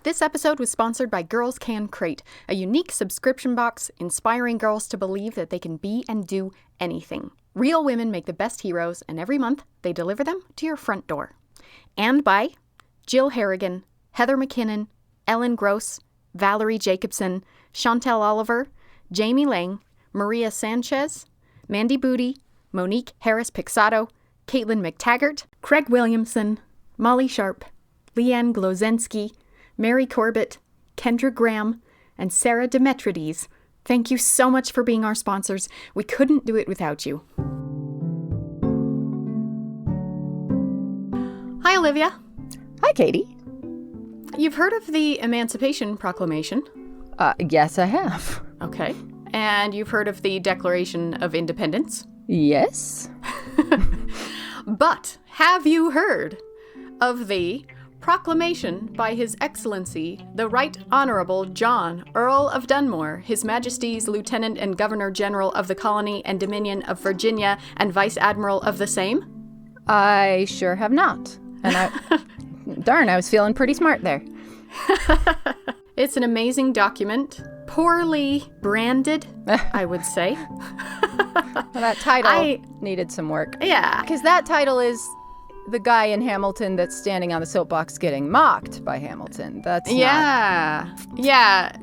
This episode was sponsored by Girls Can Crate, a unique subscription box inspiring girls to believe that they can be and do anything. Real women make the best heroes, and every month they deliver them to your front door. And by Jill Harrigan, Heather McKinnon, Ellen Gross, Valerie Jacobson, Chantel Oliver, Jamie Lang, Maria Sanchez, Mandy Booty, Monique Harris-Pixato, Caitlin McTaggart, Craig Williamson, Molly Sharp, Leanne Glozensky, Mary Corbett, Kendra Graham, and Sarah Demetrides. Thank you so much for being our sponsors. We couldn't do it without you. Hi, Olivia. Hi, Katie. You've heard of the Emancipation Proclamation? Yes, I have. Okay. And you've heard of the Declaration of Independence? Yes. But have you heard of the Proclamation by His Excellency, the Right Honorable John, Earl of Dunmore, His Majesty's Lieutenant and Governor General of the Colony and Dominion of Virginia and Vice Admiral of the same? I sure have not. And darn, I was feeling pretty smart there. It's an amazing document, poorly branded, I would say. Well, that title needed some work. Yeah. Because that title is the guy in Hamilton that's standing on the soapbox getting mocked by Hamilton. That's Yeah.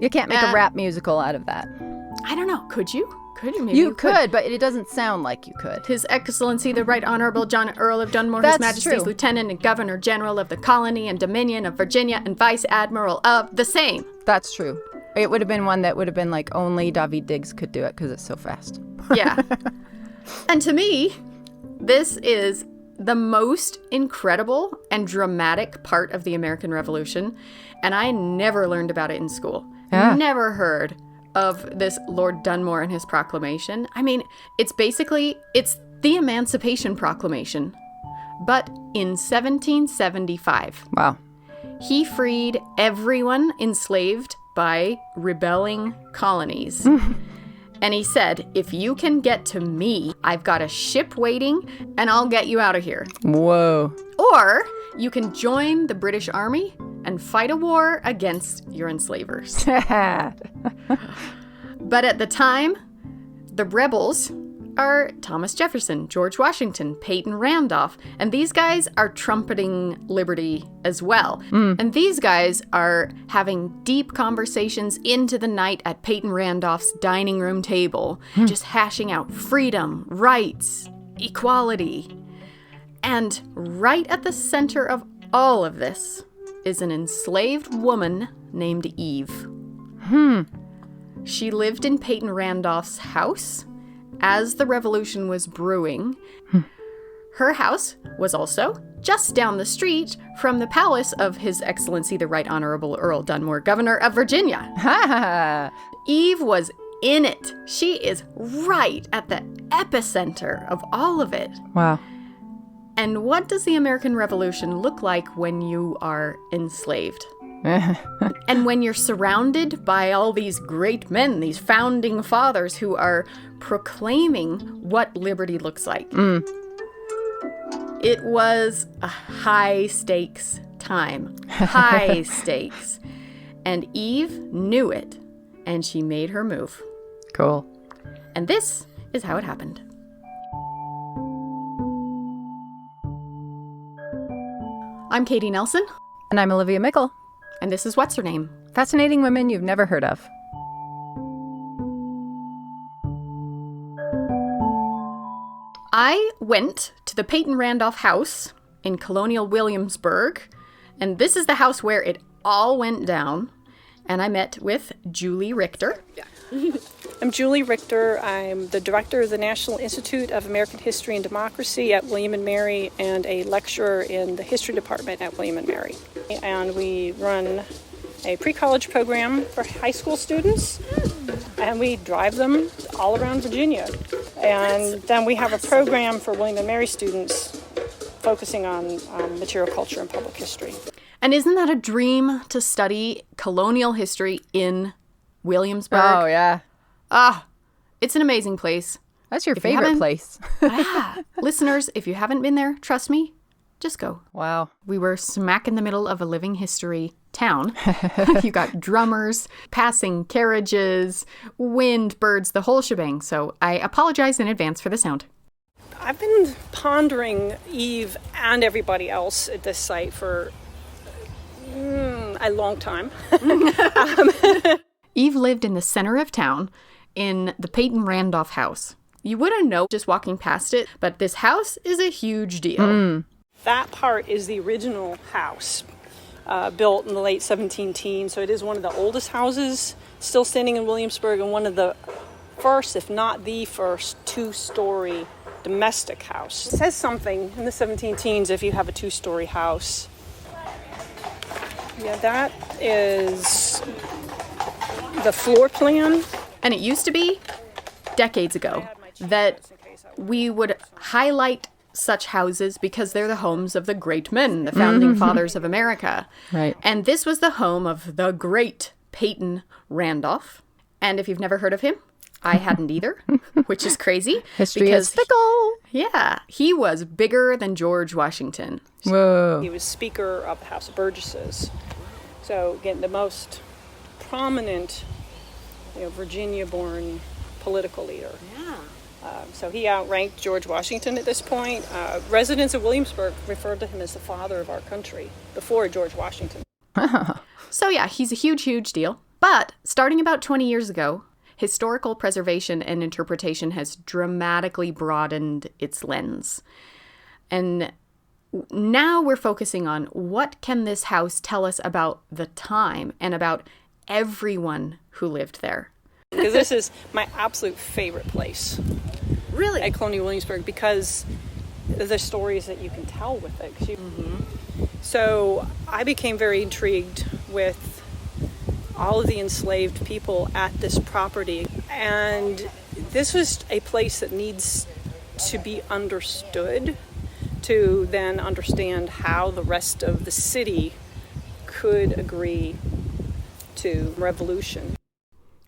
You can't make a rap musical out of that. I don't know. Could you? Maybe you could, but it doesn't sound like you could. His Excellency, the Right Honorable John Earl of Dunmore, That's His Majesty's true. Lieutenant and Governor General of the Colony and Dominion of Virginia and Vice Admiral of the same. That's true. It would have been one that would have been like only Daveed Diggs could do it because it's so fast. Yeah. And to me, this is the most incredible and dramatic part of the American Revolution, and I never learned about it in school. Never heard of this Lord Dunmore and his proclamation. I mean, it's the Emancipation Proclamation, but in 1775. Wow. He freed everyone enslaved by rebelling colonies. And he said, if you can get to me, I've got a ship waiting, and I'll get you out of here. Whoa. Or you can join the British Army and fight a war against your enslavers. But at the time, the rebels are Thomas Jefferson, George Washington, Peyton Randolph, and these guys are trumpeting liberty as well. And these guys are having deep conversations into the night at Peyton Randolph's dining room table, just hashing out freedom, rights, equality. And right at the center of all of this is an enslaved woman named Eve. She lived in Peyton Randolph's house as the revolution was brewing. Her house was also just down the street from the palace of His Excellency the Right Honorable Earl Dunmore, Governor of Virginia. Eve was in it. She is right at the epicenter of all of it. Wow. And what does the American Revolution look like when you are enslaved? And when you're surrounded by all these great men, these founding fathers who are proclaiming what liberty looks like. It was a high-stakes time. High stakes. And Eve knew it, and she made her move. Cool. And this is how it happened. I'm Katie Nelson. And I'm Olivia Mickle. And this is What's Her Name? Fascinating women you've never heard of. I went to the Peyton Randolph house in colonial Williamsburg, and this is the house where it all went down, and I met with Julie Richter. I'm Julie Richter. I'm the director of the National Institute of American History and Democracy at William & Mary and a lecturer in the history department at William & Mary. And we run a pre-college program for high school students, and we drive them all around Virginia. And then we have a program for William & Mary students focusing on material culture and public history. And isn't that a dream to study colonial history in Williamsburg? Oh, yeah. It's an amazing place. That's your favorite place. Listeners, if you haven't been there, trust me, just go. Wow. We were smack in the middle of a living history town. You got drummers, passing carriages, wind, birds, the whole shebang. So I apologize in advance for the sound. I've been pondering Eve and everybody else at this site for a long time. Eve lived in the center of town in the Peyton Randolph house. You wouldn't know just walking past it, but this house is a huge deal. That part is the original house, built in the late 17 teens. So it is one of the oldest houses still standing in Williamsburg, and one of the first, if not the first, two-story domestic house. It says something in the 17 teens if you have a two-story house. Yeah, that is the floor plan. And it used to be, decades ago, that we would highlight such houses because they're the homes of the great men, the founding fathers of America. Right. And this was the home of the great Peyton Randolph. And if you've never heard of him, I hadn't either, which is crazy. History is fickle. Yeah, he was bigger than George Washington. Whoa. He was Speaker of the House of Burgesses. So, again, the most prominent, Virginia-born political leader. Yeah. So he outranked George Washington at this point. Residents of Williamsburg referred to him as the father of our country before George Washington. So yeah, he's a huge, huge deal. But starting about 20 years ago, historical preservation and interpretation has dramatically broadened its lens. And now we're focusing on what can this house tell us about the time and about everyone who lived there. Because this is my absolute favorite place. Really? At Colonial Williamsburg, because of the stories that you can tell with it. So I became very intrigued with all of the enslaved people at this property. And this was a place that needs to be understood to then understand how the rest of the city could agree to revolution.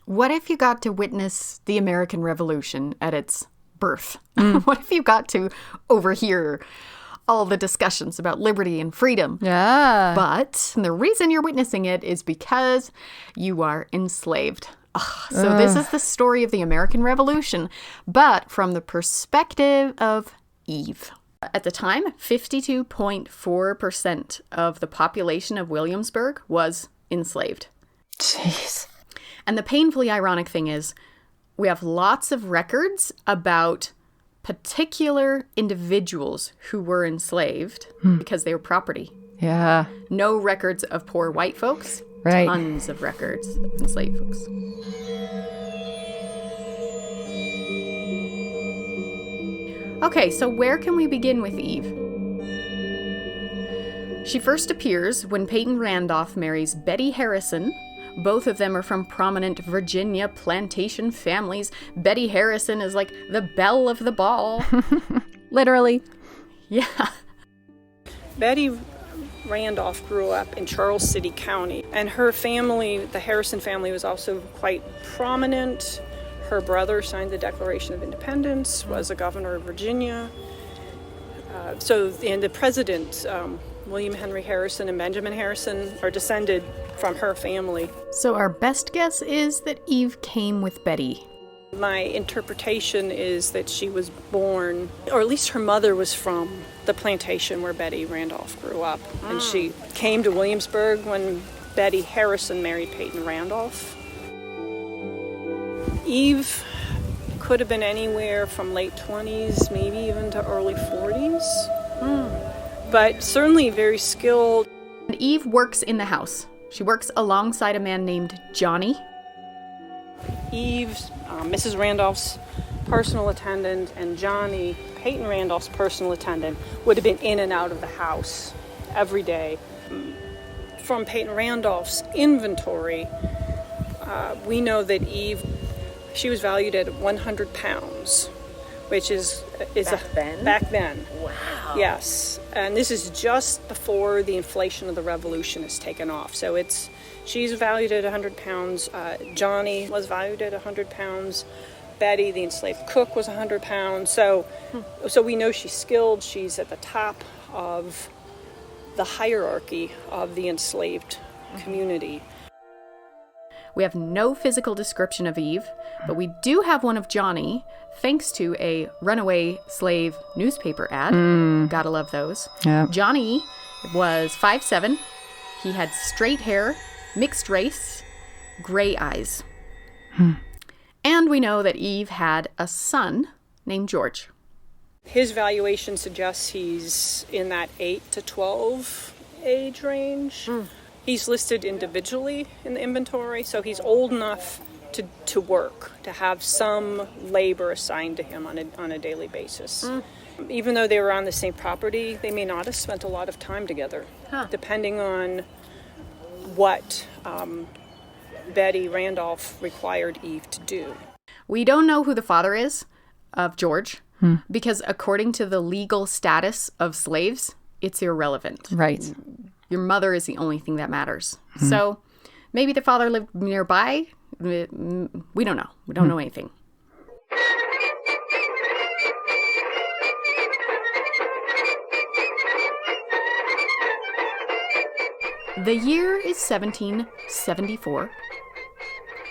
What if you got to witness the American Revolution at its birth? What if you got to overhear all the discussions about liberty and freedom? Yeah. But the reason you're witnessing it is because you are enslaved. So this is the story of the American Revolution, but from the perspective of Eve. At the time, 52.4% of the population of Williamsburg was enslaved. Jeez. And the painfully ironic thing is, we have lots of records about particular individuals who were enslaved because they were property. Yeah. No records of poor white folks. Right. Tons of records of enslaved folks. Okay, so where can we begin with Eve? She first appears when Peyton Randolph marries Betty Harrison. Both of them are from prominent Virginia plantation families. Betty Harrison is like the belle of the ball. Literally. Yeah. Betty Randolph grew up in Charles City County, and her family, the Harrison family, was also quite prominent. Her brother signed the Declaration of Independence, was a governor of Virginia. And the president, William Henry Harrison and Benjamin Harrison, are descended from her family. So our best guess is that Eve came with Betty. My interpretation is that she was born, or at least her mother was from the plantation where Betty Randolph grew up. And she came to Williamsburg when Betty Harrison married Peyton Randolph. Eve could have been anywhere from late 20s, maybe even to early 40s. But certainly very skilled. And Eve works in the house. She works alongside a man named Johnny. Eve, Mrs. Randolph's personal attendant, and Johnny, Peyton Randolph's personal attendant, would have been in and out of the house every day. From Peyton Randolph's inventory, we know that Eve, she was valued at 100 pounds, which is back then. Wow. Yes, and this is just before the inflation of the Revolution has taken off. So she's valued at 100 pounds. Johnny was valued at 100 pounds. Betty, the enslaved cook, was 100 pounds. So we know she's skilled. She's at the top of the hierarchy of the enslaved community. We have no physical description of Eve, but we do have one of Johnny, thanks to a runaway slave newspaper ad. Gotta love those. Yeah. Johnny was 5'7". He had straight hair, mixed race, gray eyes. And we know that Eve had a son named George. His valuation suggests he's in that 8 to 12 age range. He's listed individually in the inventory, so he's old enough to work, to have some labor assigned to him on a daily basis. Even though they were on the same property, they may not have spent a lot of time together, depending on what Betty Randolph required Eve to do. We don't know who the father is of George, because according to the legal status of slaves, it's irrelevant. Right. Your mother is the only thing that matters. So maybe the father lived nearby. We don't know. We don't know anything. The year is 1774.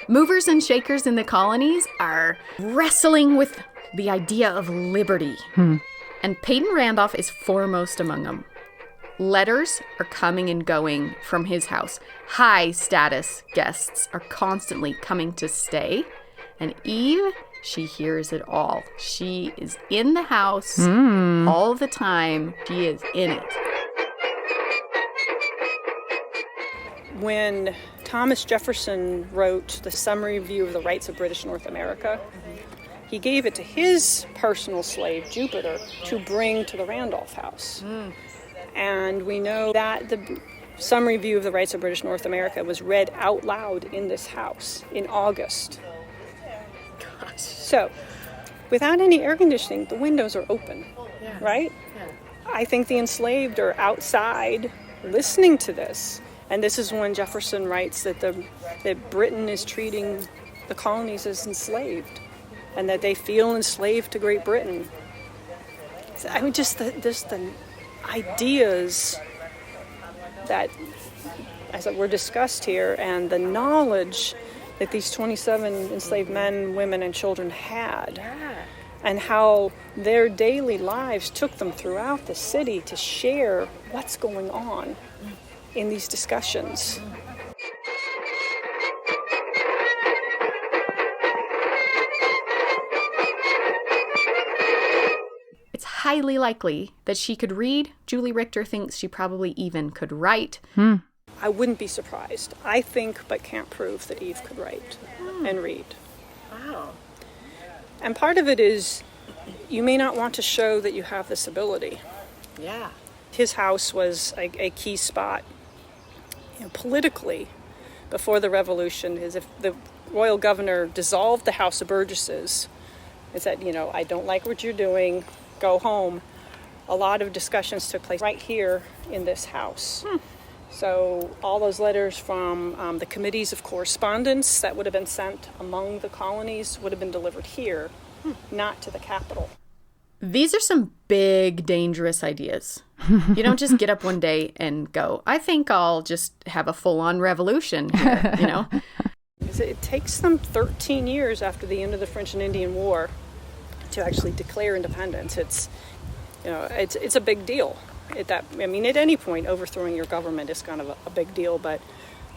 Movers and shakers in the colonies are wrestling with the idea of liberty. And Peyton Randolph is foremost among them. Letters are coming and going from his house. High-status guests are constantly coming to stay. And Eve, she hears it all. She is in the house all the time. She is in it. When Thomas Jefferson wrote the Summary Review of the Rights of British North America, he gave it to his personal slave, Jupiter, to bring to the Randolph house. And we know that the Summary Review of the Rights of British North America was read out loud in this house in August. Gosh. So, without any air conditioning, the windows are open, right? Yeah. I think the enslaved are outside listening to this. And this is when Jefferson writes that Britain is treating the colonies as enslaved, and that they feel enslaved to Great Britain. I mean, just the ideas that, as it were, discussed here, and the knowledge that these 27 enslaved men, women, and children had, and how their daily lives took them throughout the city to share what's going on in these discussions. It's highly likely that she could read. Julie Richter thinks she probably even could write. I wouldn't be surprised. I think, but can't prove, that Eve could write and read. Wow. And part of it is you may not want to show that you have this ability. Yeah. His house was a key spot. Politically, before the Revolution, is if the royal governor dissolved the House of Burgesses and said, I don't like what you're doing, go home, a lot of discussions took place right here in this house. So all those letters from the committees of correspondence that would have been sent among the colonies would have been delivered here, not to the capital. These are some big, dangerous ideas. You don't just get up one day and go, I think I'll just have a full-on revolution here, It takes them 13 years after the end of the French and Indian War to actually declare independence. It's a big deal. At any point, overthrowing your government is kind of a big deal. But,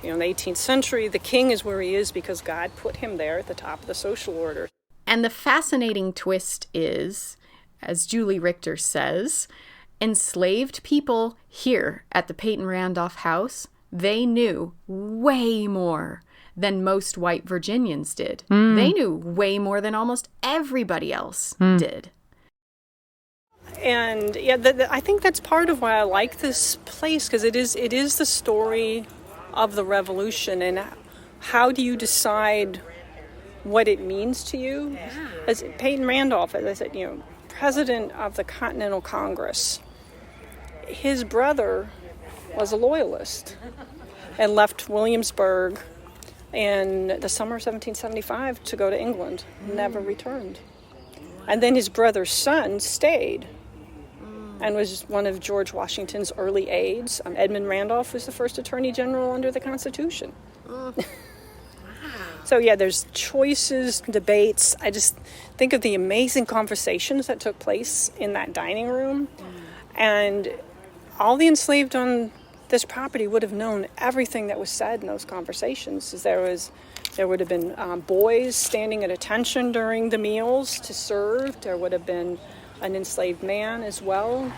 in the 18th century, the king is where he is because God put him there at the top of the social order. And the fascinating twist is, as Julie Richter says, enslaved people here at the Peyton Randolph house, they knew way more than most white Virginians did. They knew way more than almost everybody else did. And I think that's part of why I like this place, because it is the story of the Revolution, and how do you decide what it means to you? As Peyton Randolph, as I said, president of the Continental Congress, his brother was a loyalist and left Williamsburg in the summer of 1775 to go to England, never returned. And then his brother's son stayed and was one of George Washington's early aides. Edmund Randolph was the first Attorney General under the Constitution. So yeah, there's choices, debates. I just think of the amazing conversations that took place in that dining room. And all the enslaved on this property would have known everything that was said in those conversations. There would have been boys standing at attention during the meals to serve. There would have been an enslaved man as well.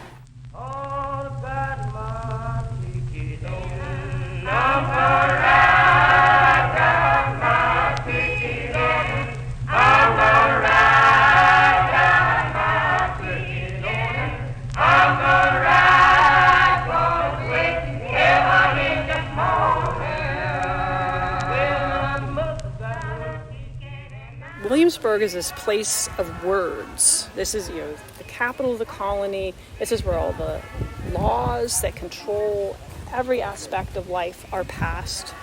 Williamsburg is this place of words. This is, the capital of the colony. This is where all the laws that control every aspect of life are passed.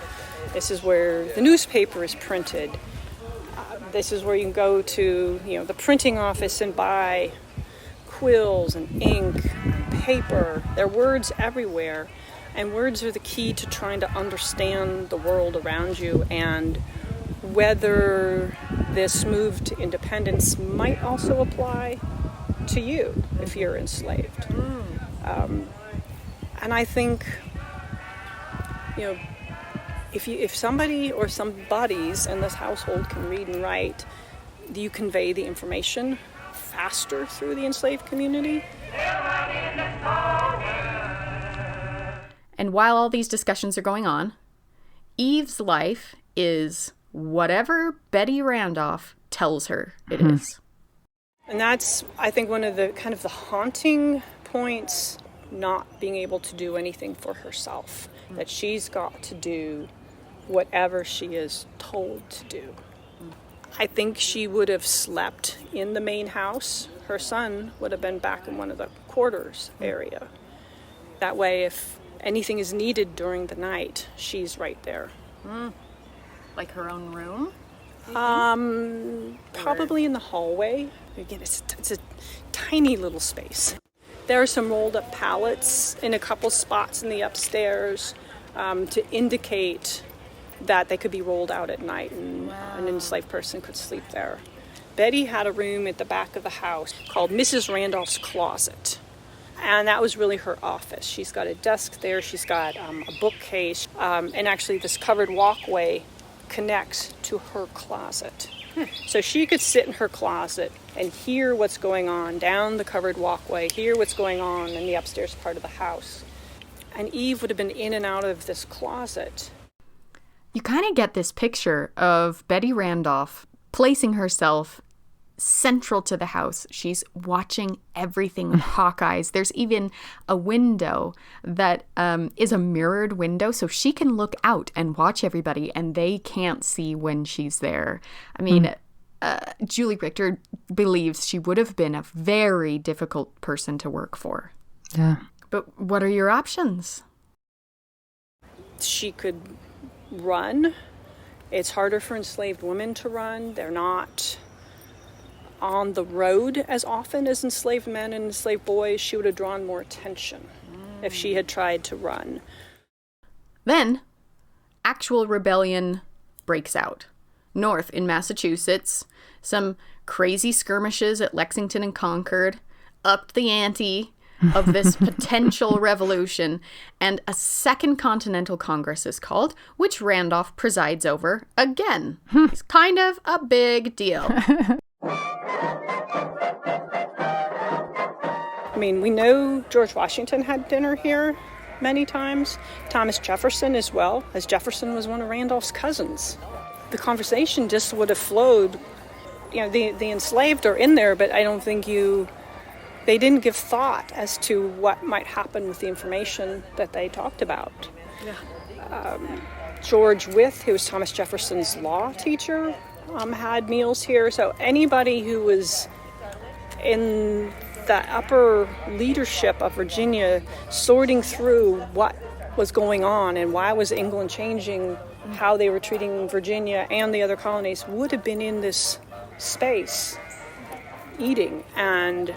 This is where the newspaper is printed. This is where you can go to, the printing office and buy quills and ink and paper. There are words everywhere, and words are the key to trying to understand the world around you and whether this move to independence might also apply to you if you're enslaved. And I think, if somebody or some buddies in this household can read and write, you convey the information faster through the enslaved community. And while all these discussions are going on, Eve's life is whatever Betty Randolph tells her it is. And that's, I think, one of the kind of the haunting points, not being able to do anything for herself, that she's got to do whatever she is told to do. I think she would have slept in the main house. Her son would have been back in one of the quarters area. That way, if anything is needed during the night, she's right there. Like her own room? Probably in the hallway. Again, it's a tiny little space. There are some rolled up pallets in a couple spots in the upstairs to indicate that they could be rolled out at night and an enslaved person could sleep there. Betty had a room at the back of the house called Mrs. Randolph's Closet. And that was really her office. She's got a desk there. She's got a bookcase. And actually this covered walkway connects to her closet. So she could sit in her closet and hear what's going on down the covered walkway, hear what's going on in the upstairs part of the house. And Eve would have been in and out of this closet. You kind of get this picture of Betty Randolph placing herself central to the house. She's watching everything with hawk eyes. There's even a window that is a mirrored window, so she can look out and watch everybody, and they can't see when she's there. I mean, Julie Richter believes she would have been a very difficult person to work for. Yeah. But what are your options? She could run. It's harder for enslaved women to run. They're not on the road as often as enslaved men and enslaved boys. She would have drawn more attention if she had tried to run. Then, actual rebellion breaks out. North in Massachusetts, some crazy skirmishes at Lexington and Concord upped the ante of this potential revolution, and a second Continental Congress is called, which Randolph presides over again. It's kind of a big deal. I mean, we know George Washington had dinner here many times. Thomas Jefferson as well, as Jefferson was one of Randolph's cousins. The conversation just would have flowed. The enslaved are in there, but I don't think they didn't give thought as to what might happen with the information that they talked about. Yeah. George Wythe, who was Thomas Jefferson's law teacher, had meals here. So anybody who was in the upper leadership of Virginia sorting through what was going on and why was England changing how they were treating Virginia and the other colonies would have been in this space eating. And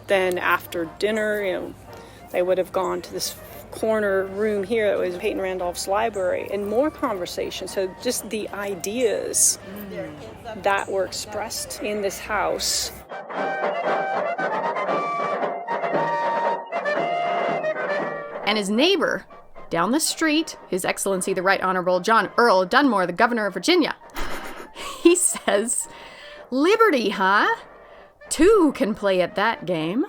Then after dinner, they would have gone to this corner room here that was Peyton Randolph's library, and more conversation. So just the ideas that were expressed in this house. And his neighbor down the street, His Excellency the Right Honorable John Earl Dunmore, the Governor of Virginia, he says, "Liberty, huh? Two can play at that game."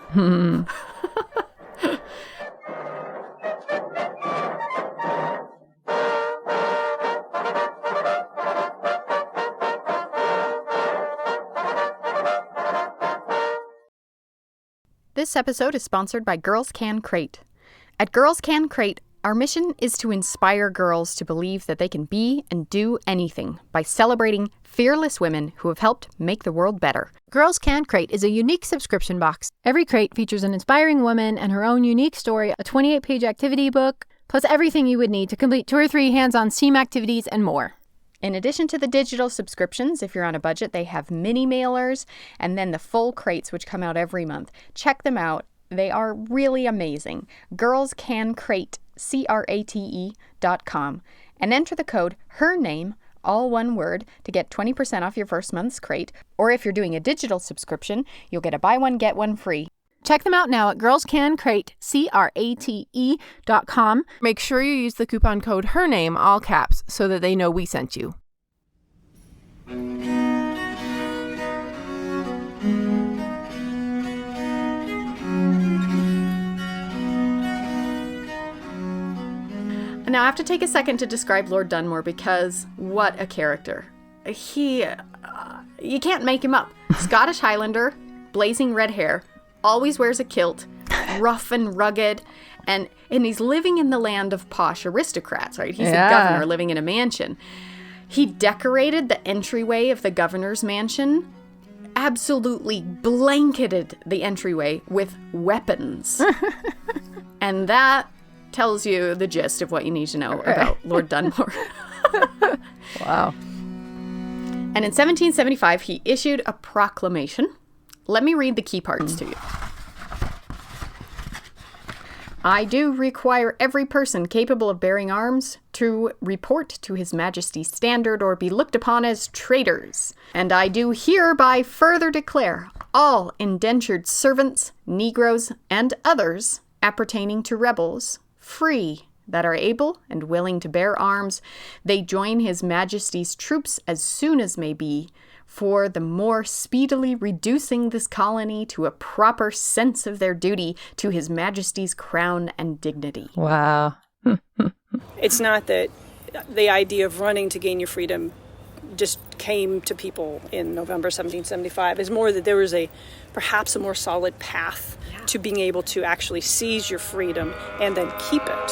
This episode is sponsored by Girls Can Crate. At Girls Can Crate, our mission is to inspire girls to believe that they can be and do anything by celebrating fearless women who have helped make the world better. Girls Can Crate is a unique subscription box. Every crate features an inspiring woman and her own unique story, a 28-page activity book, plus everything you would need to complete 2 or 3 hands-on STEAM activities and more. In addition to the digital subscriptions, if you're on a budget, they have mini mailers and then the full crates, which come out every month. Check them out. They are really amazing. Girls Can Crate, CRATE.com, and enter the code HERNAME, all one word, to get 20% off your first month's crate. Or if you're doing a digital subscription, you'll get a buy one, get one free. Check them out now at Girls Can Crate, CRATE.com. Make sure you use the coupon code HERNAME, all caps, so that they know we sent you. Now, I have to take a second to describe Lord Dunmore because what a character. You can't make him up. Scottish Highlander, blazing red hair, always wears a kilt, rough and rugged, and he's living in the land of posh aristocrats, right? He's a governor living in a mansion. He decorated the entryway of the governor's mansion, absolutely blanketed the entryway with weapons. And that tells you the gist of what you need to know about Lord Dunmore. Wow. And in 1775, he issued a proclamation. Let me read the key parts to you. "I do require every person capable of bearing arms to report to His Majesty's standard or be looked upon as traitors. And I do hereby further declare all indentured servants, negroes, and others appertaining to rebels free, that are able and willing to bear arms, they join His Majesty's troops as soon as may be, for the more speedily reducing this colony to a proper sense of their duty to His Majesty's crown and dignity." Wow. It's not that the idea of running to gain your freedom just came to people in November 1775. It's more that there was perhaps a more solid path to being able to actually seize your freedom and then keep it.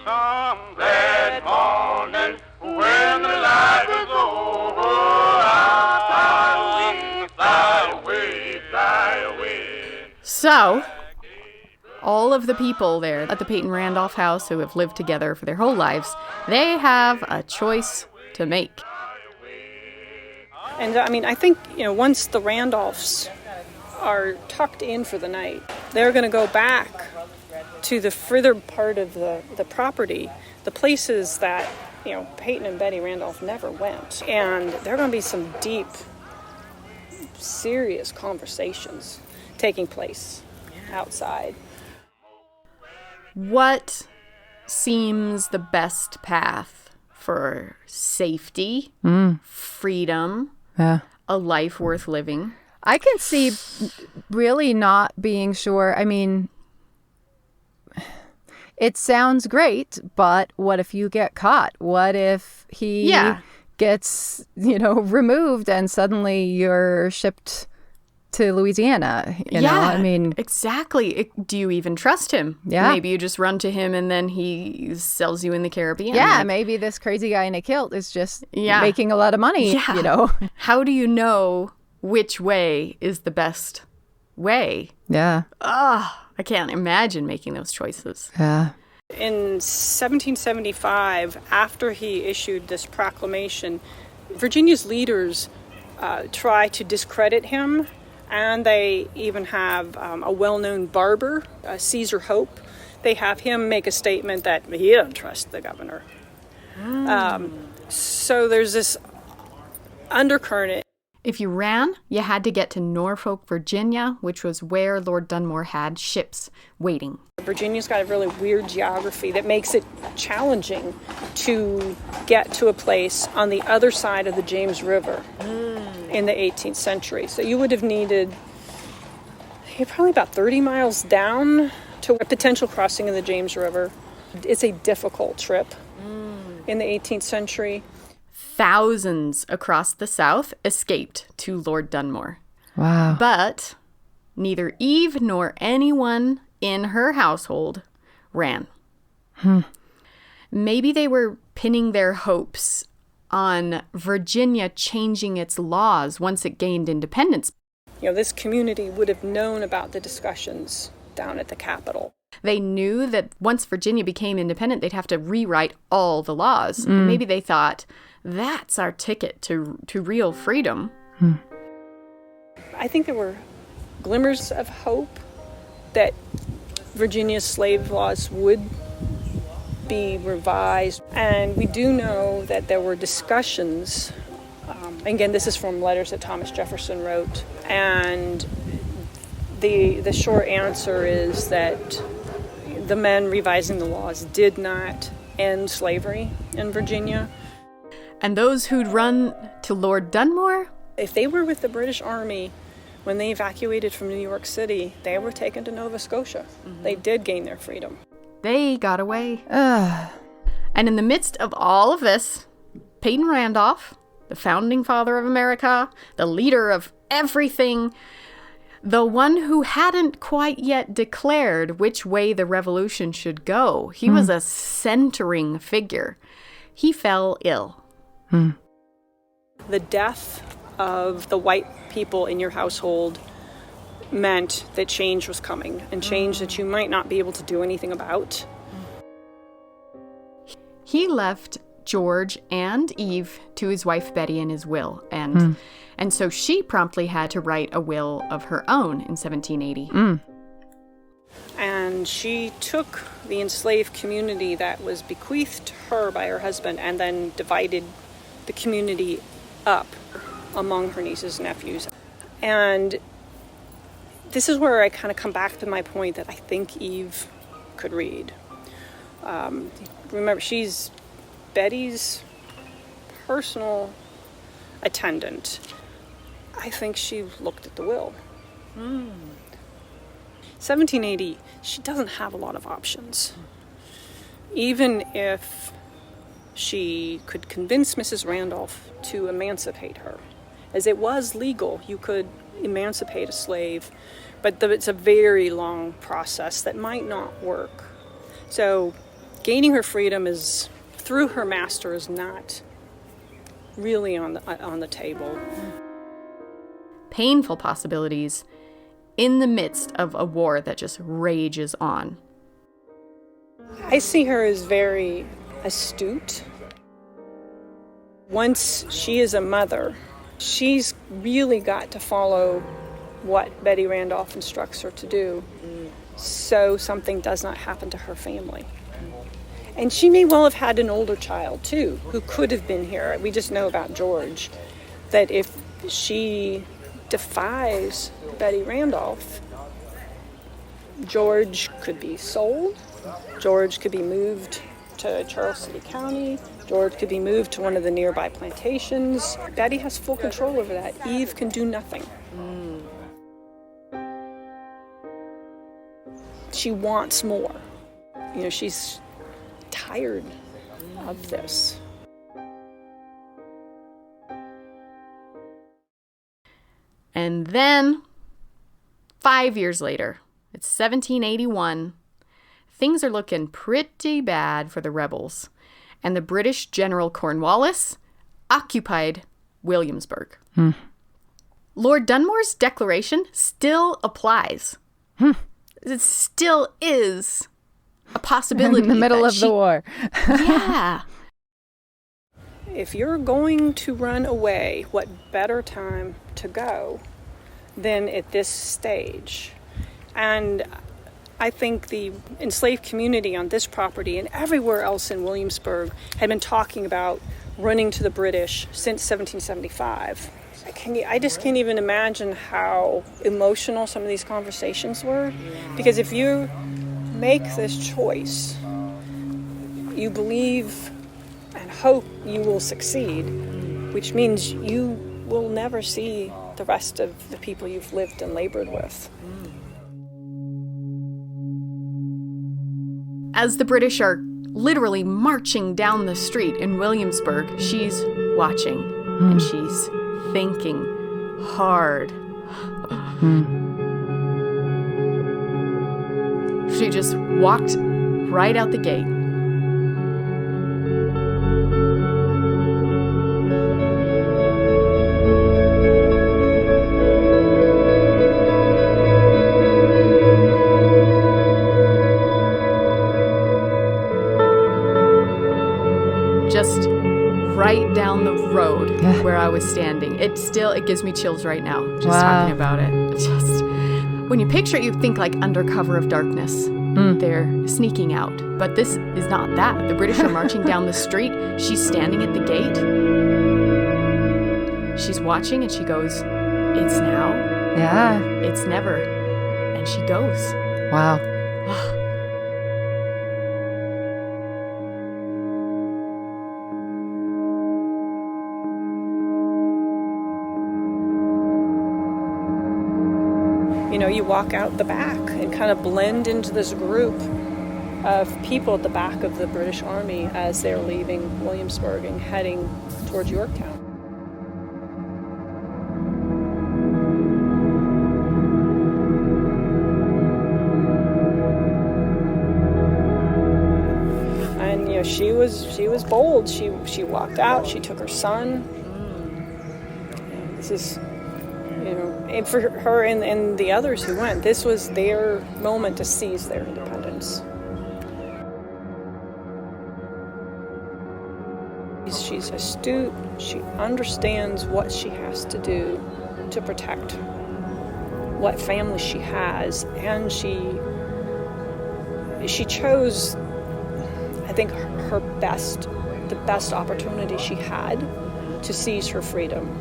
Some glad morning when the light is over, fly away. So, all of the people there at the Peyton Randolph house who have lived together for their whole lives, they have a choice to make. And I think, once the Randolphs are tucked in for the night, they're going to go back to the further part of the property, the places that, Peyton and Betty Randolph never went. And there are going to be some deep, serious conversations taking place outside. What seems the best path for safety, freedom, a life worth living? I can see really not being sure. I mean, it sounds great, but what if you get caught? What if he gets, removed and suddenly you're shipped to Louisiana? You know? I mean, exactly. Do you even trust him? Yeah. Maybe you just run to him and then he sells you in the Caribbean. Yeah, maybe this crazy guy in a kilt is just making a lot of money, How do you know which way is the best way? Yeah. I can't imagine making those choices. Yeah. In 1775, after he issued this proclamation, Virginia's leaders tried to discredit him And they even have a well-known barber, Caesar Hope. They have him make a statement that he doesn't trust the governor. So there's this undercurrent. If you ran, you had to get to Norfolk, Virginia, which was where Lord Dunmore had ships waiting. Virginia's got a really weird geography that makes it challenging to get to a place on the other side of the James River in the 18th century. So you would have needed probably about 30 miles down to a potential crossing of the James River. It's a difficult trip in the 18th century. Thousands across the South escaped to Lord Dunmore. Wow. But neither Eve nor anyone in her household ran. Maybe they were pinning their hopes on Virginia changing its laws once it gained independence. You know, this community would have known about the discussions down at the Capitol. They knew that once Virginia became independent, they'd have to rewrite all the laws. And maybe they thought, that's our ticket to real freedom. I think there were glimmers of hope that Virginia's slave laws would be revised. And we do know that there were discussions. Again, this is from letters that Thomas Jefferson wrote. And the short answer is that the men revising the laws did not end slavery in Virginia. And those who'd run to Lord Dunmore? If they were with the British Army when they evacuated from New York City, they were taken to Nova Scotia. They did gain their freedom. They got away. And in the midst of all of this, Peyton Randolph, the founding father of America, the leader of everything, the one who hadn't quite yet declared which way the revolution should go, he was a centering figure. He fell ill. The death of the white people in your household meant that change was coming, and change that you might not be able to do anything about. He left George and Eve to his wife Betty in his will, and so she promptly had to write a will of her own in 1780. And she took the enslaved community that was bequeathed to her by her husband and then divided the community up among her nieces and nephews. And this is where I kind of come back to my point that I think Eve could read. Remember, she's Betty's personal attendant. I think she looked at the will. 1780, she doesn't have a lot of options. Even if she could convince Mrs. Randolph to emancipate her, as it was legal, you could emancipate a slave, but it's a very long process that might not work. So gaining her freedom is through her master is not really on the table. Painful possibilities in the midst of a war that just rages on. I see her as very astute. Once she is a mother, she's really got to follow what Betty Randolph instructs her to do so something does not happen to her family. And she may well have had an older child, too, who could have been here. We just know about George, that if she defies Betty Randolph, George could be sold, George could be moved to Charles City County, George could be moved to one of the nearby plantations. Betty has full control over that. Eve can do nothing. She wants more. You know, she's tired of this. And then, 5 years later, it's 1781, things are looking pretty bad for the rebels, and the British General Cornwallis occupied Williamsburg. Lord Dunmore's declaration still applies. It still is a possibility. In the middle of the war. Yeah. If you're going to run away, what better time to go than at this stage. And I think the enslaved community on this property and everywhere else in Williamsburg had been talking about running to the British since 1775. I just can't even imagine how emotional some of these conversations were. Because if you make this choice, you believe and hope you will succeed, which means you will never see the rest of the people you've lived and labored with. As the British are literally marching down the street in Williamsburg, she's watching and she's thinking hard. She just walked right out the gate. Just right down the road where I was standing. It gives me chills right now, just talking about it. Just when you picture it, you think like under cover of darkness. They're sneaking out. But this is not that. The British are marching down the street. She's standing at the gate. She's watching and she goes, "It's now. Yeah. It's never." And she goes. Wow. You know, you walk out the back and kind of blend into this group of people at the back of the British Army as they're leaving Williamsburg and heading towards Yorktown. And you know, she was bold. She walked out. She took her son. And this is, you know, and for her and the others who went, this was their moment to seize their independence. She's astute. She understands what she has to do to protect what family she has, and she chose, I think, the best opportunity she had to seize her freedom.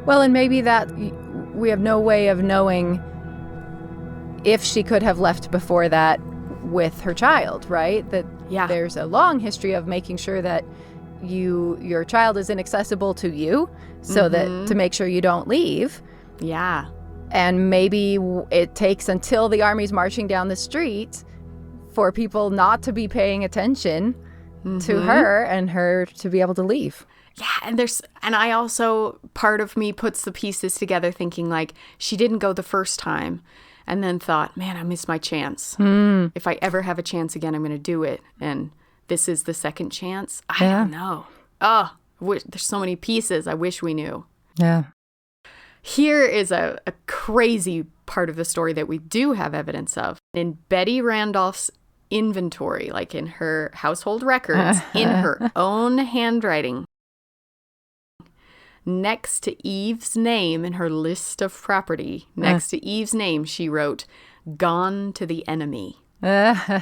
Well, and maybe that we have no way of knowing if she could have left before that with her child, right? That there's a long history of making sure that your child is inaccessible to you, so that to make sure you don't leave. Yeah. And maybe it takes until the army's marching down the street for people not to be paying attention to her and her to be able to leave. Yeah, and I also, part of me puts the pieces together thinking like, she didn't go the first time and then thought, man, I missed my chance. If I ever have a chance again, I'm going to do it. And this is the second chance. I don't know. Oh, there's so many pieces I wish we knew. Yeah. Here is a crazy part of the story that we do have evidence of. In Betty Randolph's inventory, like in her household records, in her own handwriting, next to Eve's name in her list of property, next to Eve's name, she wrote, "Gone to the enemy." And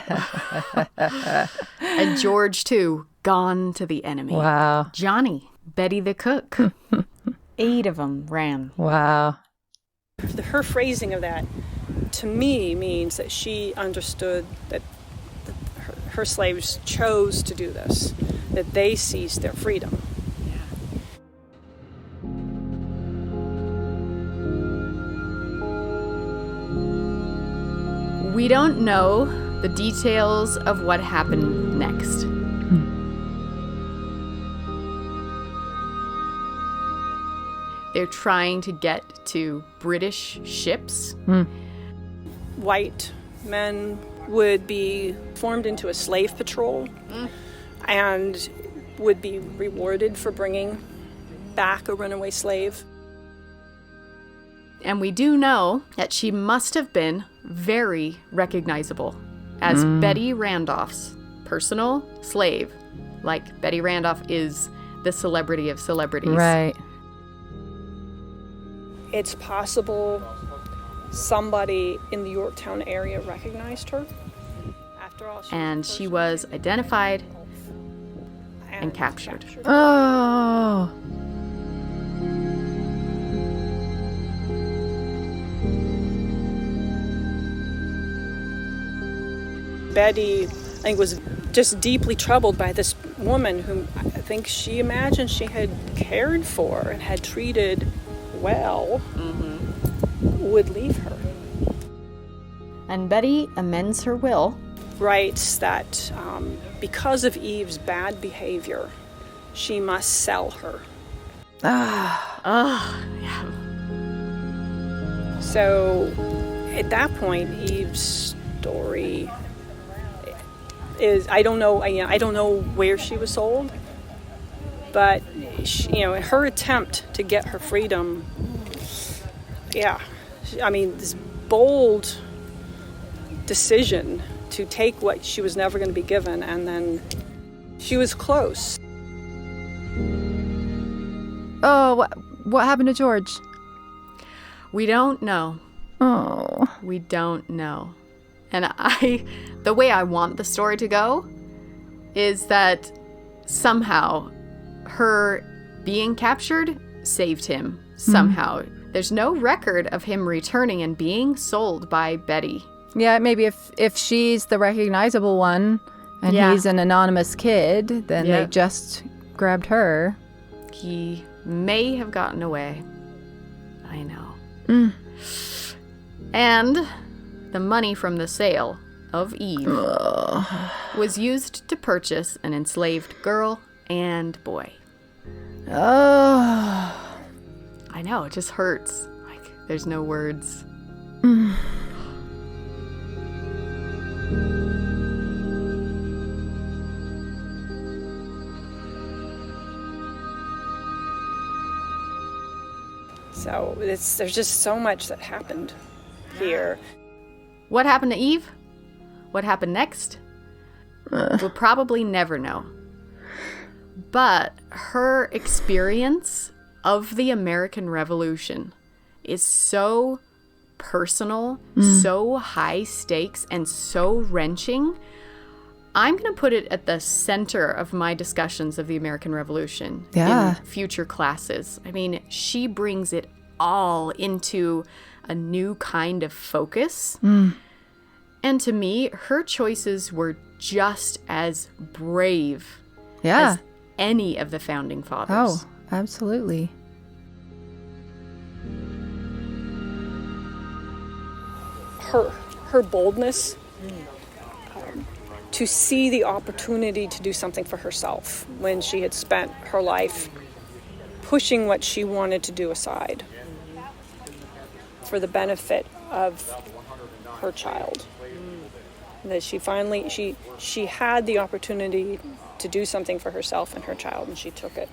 George, too, gone to the enemy. Wow. Johnny, Betty the cook. 8 of them ran. Wow. Her phrasing of that, to me, means that she understood that her slaves chose to do this, that they seized their freedom. We don't know the details of what happened next. They're trying to get to British ships. White men would be formed into a slave patrol and would be rewarded for bringing back a runaway slave. And we do know that she must have been very recognizable as Betty Randolph's personal slave, Like, Betty Randolph is the celebrity of celebrities. Right. It's possible somebody in the Yorktown area recognized her. After all, She was identified and captured. Oh. Betty, I think, was just deeply troubled by this woman whom I think she imagined she had cared for and had treated well, would leave her. And Betty amends her will. Writes that because of Eve's bad behavior, she must sell her. Yeah. So at that point, Eve's story is, I don't know where she was sold, but she, her attempt to get her freedom, this bold decision to take what she was never going to be given, and then she was close. Oh, what happened to George? We don't know. Oh. We don't know. And the way I want the story to go is that somehow her being captured saved him. Somehow. There's no record of him returning and being sold by Betty. Yeah, maybe if she's the recognizable one and he's an anonymous kid, then they just grabbed her. He may have gotten away. I know. And the money from the sale of Eve was used to purchase an enslaved girl and boy. Oh. I know, it just hurts. Like, there's no words. So there's just so much that happened here. What happened to Eve? What happened next? We'll probably never know. But her experience of the American Revolution is so personal, so high stakes, and so wrenching. I'm going to put it at the center of my discussions of the American Revolution in future classes. I mean, she brings it all into a new kind of focus. And to me, her choices were just as brave as any of the founding fathers. Oh, absolutely. Her boldness to see the opportunity to do something for herself when she had spent her life pushing what she wanted to do aside for the benefit of her child. That she finally, she had the opportunity to do something for herself and her child, and she took it.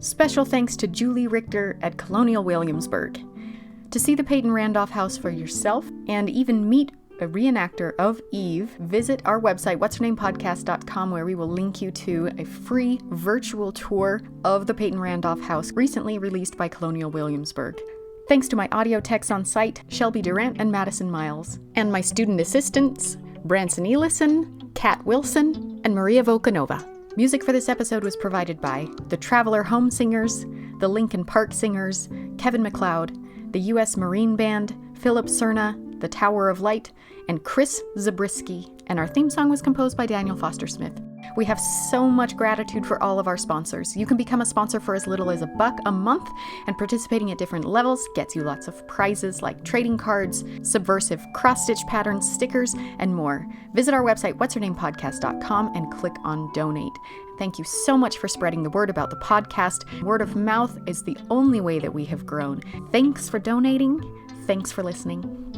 Special thanks to Julie Richter at Colonial Williamsburg. To see the Peyton Randolph House for yourself and even meet a reenactor of Eve, visit our website, What'sHerNamePodcast.com, where we will link you to a free virtual tour of the Peyton Randolph House, recently released by Colonial Williamsburg. Thanks to my audio techs on site, Shelby Durant and Madison Miles, and my student assistants, Branson Elison, Kat Wilson, and Maria Volkanova. Music for this episode was provided by the Traveler Home Singers, the Lincoln Park Singers, Kevin Macleod, the U.S. Marine Band, Phillip Serna, the Tower of Light, and Chris Zabriskie, and our theme song was composed by Daniel Foster Smith. We have so much gratitude for all of our sponsors. You can become a sponsor for as little as $1 a month, and participating at different levels gets you lots of prizes like trading cards, subversive cross-stitch patterns, stickers, and more. Visit our website, What'sHerNamePodcast.com, and click on Donate. Thank you so much for spreading the word about the podcast. Word of mouth is the only way that we have grown. Thanks for donating. Thanks for listening.